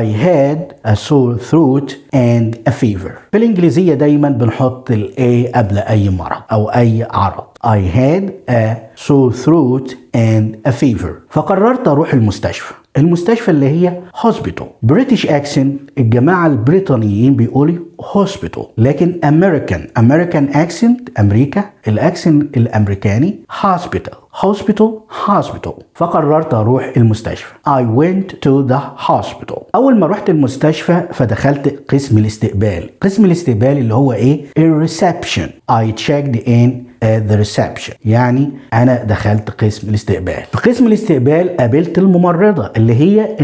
I had a sore throat and a fever. في الإنجليزية دايما بنحط ال A قبل أي مرض أو أي عرض. I had a sore throat and a fever. فقررت أروح المستشفى. المستشفى اللي هي hospital. British accent الجماعة البريطانيين بيقولوا hospital، لكن American accent أمريكا الأكسنت الأمريكاني hospital. فقررت أروح المستشفى. I went to the hospital. أول ما رحت المستشفى فدخلت قسم الاستقبال. قسم الاستقبال اللي هو إيه؟ reception. I checked in at the reception. يعني أنا دخلت قسم الاستقبال. في قسم الاستقبال قابلت الممرضة اللي هي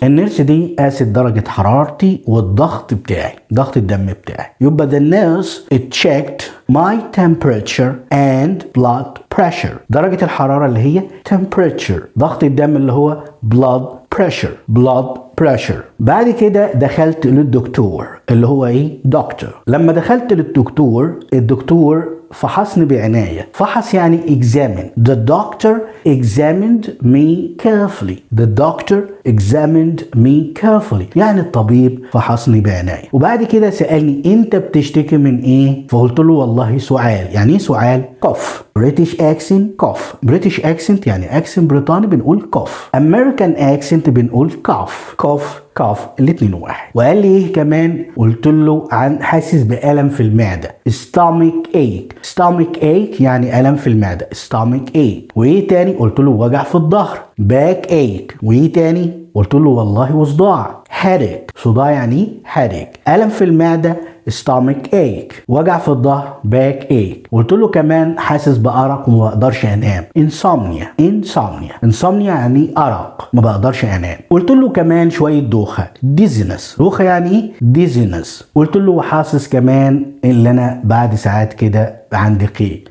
النيرس دي قاست درجة حرارتي والضغط بتاعي، ضغط الدم بتاعي. يبقى the nurse checked my temperature and blood pressure. درجة الحرارة اللي هي temperature، ضغط الدم اللي هو blood pressure. بعد كده دخلت للدكتور اللي هو ايه؟ دكتور. لما دخلت للدكتور الدكتور فحصني بعناية. فحص يعني examine. The doctor examined me carefully. يعني الطبيب فحصني بعناية. وبعد كده سألني انت بتشتكي من ايه؟ فقلت له والله سعال. يعني ايه سعال؟ cough. British accent cough. British accent يعني اكسنت بريطاني بنقول cough. American accent بنقول cough. الاتنين واحد. وقال لي ايه كمان؟ قلت له عن حاسس بألم في المعدة. stomach ache يعني ألم في المعدة. stomach ache. وايه تاني؟ قلت له وجع في الظهر. back ache. وايه تاني؟ قلت له والله وصداع. headache. صداع يعني headache. ألم في المعدة stomach ache. وجع في الظهر back ache. قلت له كمان حاسس بأرق وما بقدرش أنام. insomnia يعني أرق ما بقدرش أنام. قلت له كمان شوية دوخة dizziness. دوخة يعني إيه؟ dizziness. قلت له حاسس كمان إن أنا بعد ساعات كده عندي قيء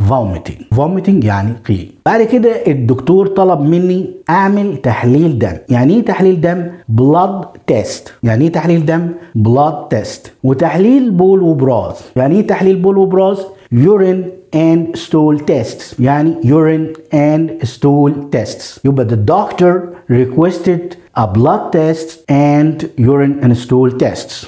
vomiting يعني قيء. بعد كده الدكتور طلب مني اعمل تحليل دم. يعني ايه تحليل دم؟ blood test. يعني ايه تحليل دم؟ blood test. وتحليل بول وبراز. يعني ايه تحليل بول وبراز؟ urine and stool tests. يعني urine and stool tests. يبقى the doctor requested a blood test and urine and stool tests.